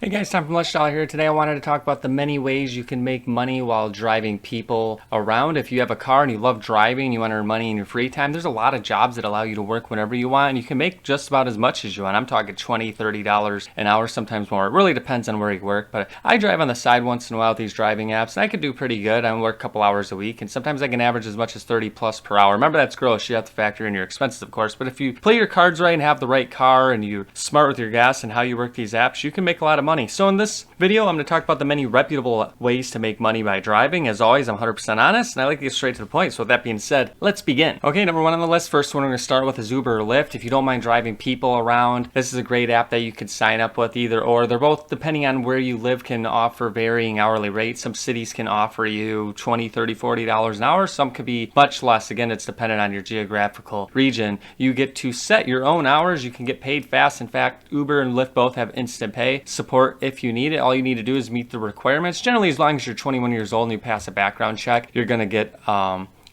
Hey guys, Tom from Lunch here. Today I wanted to talk about the many ways you can make money while driving people around. If you have a car and you love driving and you want to earn money in your free time, there's a lot of jobs that allow you to work whenever you want, and you can make just about as much as you want. I'm talking $20, $30 an hour, sometimes more. It really depends on where you work, but I drive on the side once in a while with these driving apps, and I can do pretty good. I work a couple hours a week, and sometimes I can average as much as 30 plus per hour. Remember, that's gross. You have to factor in your expenses, of course, but if you play your cards right and have the right car and you're smart with your gas and how you work these apps, you can make a lot of money. So in this video, I'm going to talk about the many reputable ways to make money by driving. As always, I'm 100% honest, and I like to get straight to the point. So with that being said, let's begin. Okay, number one on the list, first one I'm going to start with is UberLyft. If you don't mind driving people around, this is a great app that you could sign up with either or. They're both, depending on where you live, can offer varying hourly rates. Some cities can offer you $20, $30, $40 an hour. Some could be much less. Again, it's dependent on your geographical region. You get to set your own hours. You can get paid fast. In fact, Uber and Lyft both have instant pay support if you need it. All you need to do is meet the requirements. Generally, as long as you're 21 years old and you pass a background check, you're going to get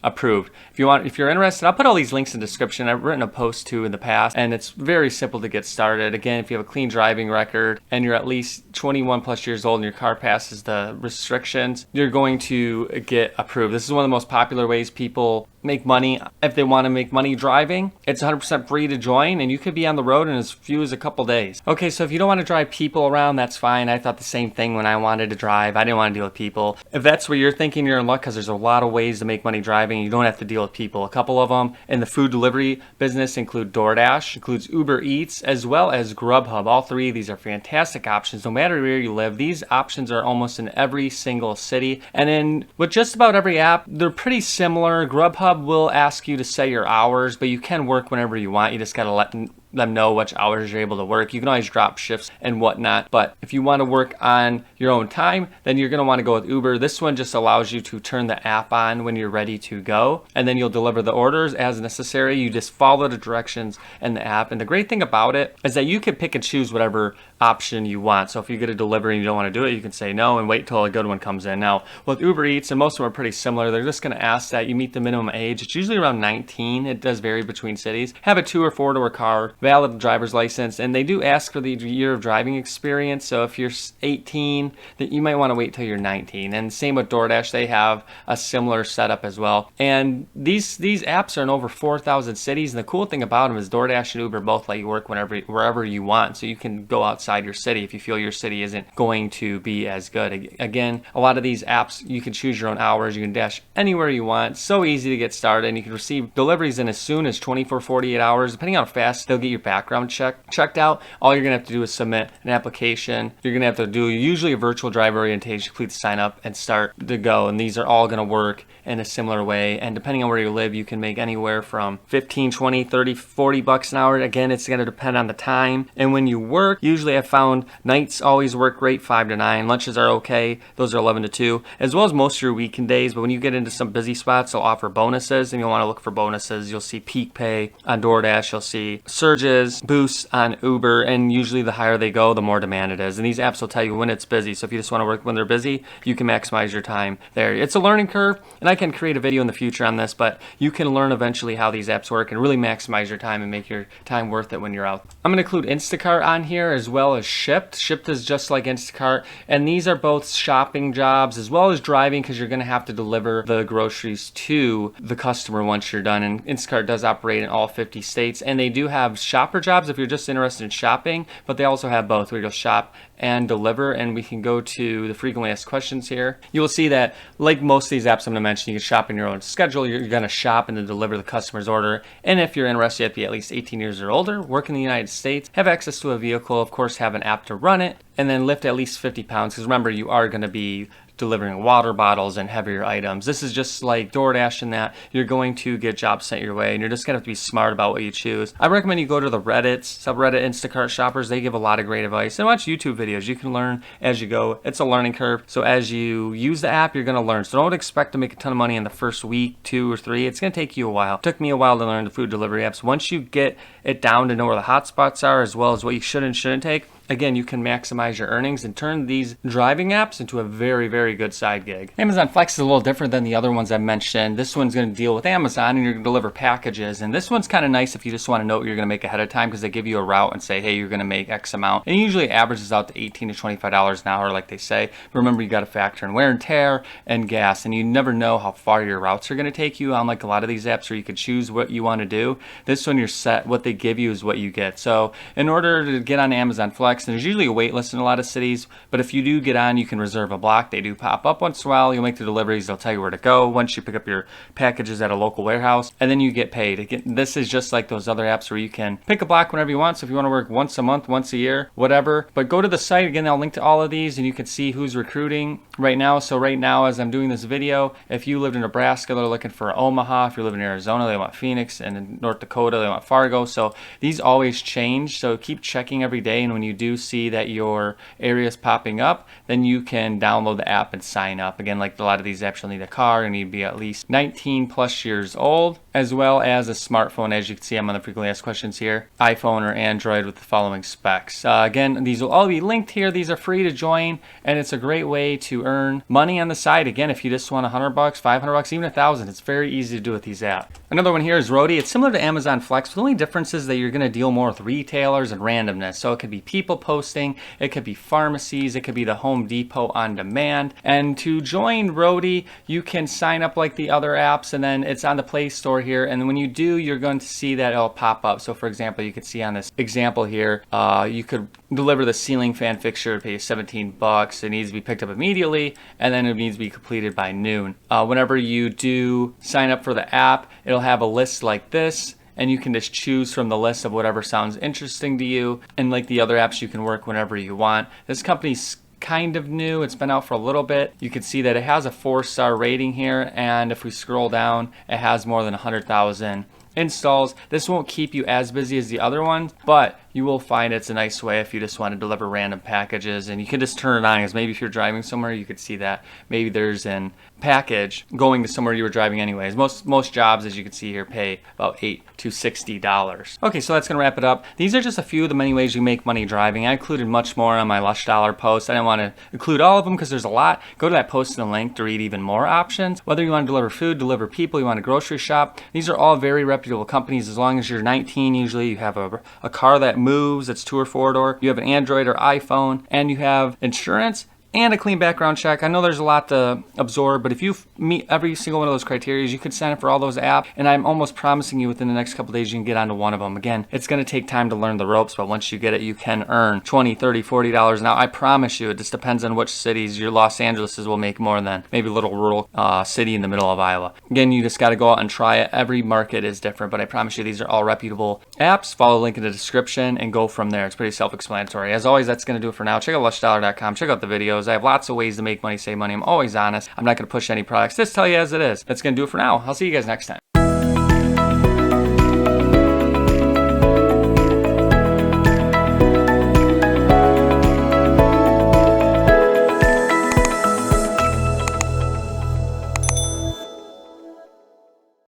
approved. If you're interested, I'll put all these links in the description. I've written a post too in the past, and it's very simple to get started. Again, if you have a clean driving record and you're at least 21 plus years old and your car passes the restrictions, you're going to get approved. This is one of the most popular ways people make money if they want to make money driving. It's 100% free to join, and you could be on the road in as few as a couple days. Okay, so if you don't want to drive people around, that's fine. I thought the same thing when I wanted to drive. I didn't want to deal with people. If that's what you're thinking, you're in luck, because there's a lot of ways to make money driving. You don't have to deal with people. A couple of them in the food delivery business include DoorDash, includes Uber Eats, as well as Grubhub. All three of these are fantastic options. No matter where you live, these options are almost in every single city. And in with just about every app, they're pretty similar. Grubhub will ask you to set your hours, but you can work whenever you want. You just got to let them know which hours you're able to work. You can always drop shifts and whatnot, but if you want to work on your own time, then you're going to want to go with Uber. This one just allows you to turn the app on when you're ready to go, and then you'll deliver the orders as necessary. You just follow the directions in the app, and the great thing about it is that you can pick and choose whatever option you want. So if you get a delivery and you don't want to do it, you can say no and wait till a good one comes in. Now with Uber Eats, and most of them are pretty similar, they're just going to ask that you meet the minimum age. It's usually around 19. It does vary between cities. Have a 2 or 4 door car, valid driver's license, and they do ask for the year of driving experience. So if you're 18, that you might want to wait till you're 19. And same with DoorDash, they have a similar setup as well. And these apps are in over 4,000 cities. And the cool thing about them is DoorDash and Uber both let you work wherever you want. So you can go outside your city if you feel your city isn't going to be as good. Again, a lot of these apps, you can choose your own hours. You can dash anywhere you want. It's so easy to get started, and you can receive deliveries in as soon as 24, 48 hours. Depending on how fast they'll get your background checked out, all you're going to have to do is submit an application. You're going to have to do usually a virtual driver orientation, complete the sign up, and start to go. And these are all going to work in a similar way. And depending on where you live, you can make anywhere from 15, 20, 30, 40 bucks an hour. Again, it's going to depend on the time. And when you work, usually I found nights always work great, 5 to 9. Lunches are okay. Those are 11 to 2, as well as most of your weekend days. But when you get into some busy spots, they'll offer bonuses, and you'll want to look for bonuses. You'll see peak pay on DoorDash. You'll see surges, boosts on Uber, and usually the higher they go, the more demand it is. And these apps will tell you when it's busy. So if you just want to work when they're busy, you can maximize your time there. It's a learning curve, and I can create a video in the future on this, but you can learn eventually how these apps work and really maximize your time and make your time worth it when you're out. I'm going to include Instacart on here as well as Shipt. Shipt is just like Instacart, and these are both shopping jobs as well as driving, because you're going to have to deliver the groceries to the customer once you're done. And Instacart does operate in all 50 states, and they do have shopper jobs if you're just interested in shopping, but they also have both where you'll shop and deliver. And we can go to the frequently asked questions here. You will see that, like most of these apps I'm going to mention, you can shop in your own schedule. You're going to shop and then deliver the customer's order. And if you're interested, you have to be at least 18 years or older, work in the United States, have access to a vehicle, of course, have an app to run it, and then lift at least 50 pounds. Because remember, you are going to be delivering water bottles and heavier items. This is just like DoorDash in that you're going to get jobs sent your way, and you're just going to have to be smart about what you choose. I recommend you go to the Reddits, subreddit Instacart shoppers. They give a lot of great advice, and watch YouTube videos. You can learn as you go. It's a learning curve. So as you use the app, you're going to learn. So don't expect to make a ton of money in the first week, 2 or 3. It's going to take you a while. It took me a while to learn the food delivery apps. Once you get it down to know where the hot spots are, as well as what you should and shouldn't take, again, you can maximize your earnings and turn these driving apps into a very, very good side gig. Amazon Flex is a little different than the other ones I mentioned. This one's going to deal with Amazon and you're going to deliver packages. And this one's kind of nice if you just want to know what you're going to make ahead of time, because they give you a route and say, hey, you're going to make X amount. And it usually averages out to $18 to $25 an hour, like they say. But remember, you got to factor in wear and tear and gas, and you never know how far your routes are going to take you. Unlike a lot of these apps where you could choose what you want to do, this one you're set. What they give you is what you get. So in order to get on Amazon Flex, there's usually a wait list in a lot of cities, but if you do get on, you can reserve a block. They do pop up once in a while. You'll make the deliveries. They'll tell you where to go once you pick up your packages at a local warehouse, and then you get paid. Again, this is just like those other apps where you can pick a block whenever you want. So if you want to work once a month, once a year, whatever, but go to the site. Again, I'll link to all of these and you can see who's recruiting right now. So right now, as I'm doing this video, if you lived in Nebraska, they're looking for Omaha. If you live in Arizona, they want Phoenix, and in North Dakota, they want Fargo. So these always change. So keep checking every day, and when you do see that your area is popping up, then you can download the app and sign up. Again, like a lot of these apps, you'll need a car. You need to be at least 19 plus years old, as well as a smartphone. As you can see, I'm on the frequently asked questions here, iPhone or Android with the following specs. Again, these will all be linked here. These are free to join, and it's a great way to earn money on the side. Again, if you just want $100, $500, even $1,000, it's very easy to do with these apps. Another one here is Roadie. It's similar to Amazon Flex, but the only difference is that you're going to deal more with retailers and randomness. So it could be people posting, it could be pharmacies, it could be the Home Depot on demand. And to join Roadie, you can sign up like the other apps, and then it's on the Play Store here. And when you do, you're going to see that it'll pop up. So for example, you could see on this example here, you could deliver the ceiling fan fixture, pay $17. It needs to be picked up immediately, and then it needs to be completed by noon. Whenever you do sign up for the app, it'll have a list like this, and you can just choose from the list of whatever sounds interesting to you. And like the other apps, you can work whenever you want. This company's kind of new. It's been out for a little bit. You can see that it has a 4-star rating here, and if we scroll down, it has more than 100,000 installs. This won't keep you as busy as the other ones, but you will find it's a nice way if you just want to deliver random packages, and you can just turn it on, because maybe if you're driving somewhere, you could see that maybe there's an package going to somewhere you were driving anyways. Most jobs, as you can see here, pay about $8 to $60. Okay, so that's gonna wrap it up. These are just a few of the many ways you make money driving. I included much more on my Lush Dollar post. I didn't want to include all of them because there's a lot. Go to that post in the link to read even more options. Whether you want to deliver food, deliver people, you want to grocery shop, these are all very reputable companies. As long as you're 19, usually you have a car that moves, it's 2 or 4 door, you have an Android or iPhone, and you have insurance and a clean background check. I know there's a lot to absorb, but if you meet every single one of those criteria, you could sign up for all those apps, and I'm almost promising you within the next couple days you can get onto one of them. Again, it's going to take time to learn the ropes, but once you get it, you can earn $20, $30, $40 an hour. I promise you, it just depends on which cities. Your Los Angeleses will make more than maybe a little rural city in the middle of Iowa. Again, you just got to go out and try it. Every market is different, but I promise you these are all reputable apps. Follow the link in the description and go from there. It's pretty self-explanatory. As always, that's going to do it for now. Check out lushdollar.com. Check out the videos. I have lots of ways to make money, save money. I'm always honest. I'm not going to push any products. Just tell you as it is. That's going to do it for now. I'll see you guys next time.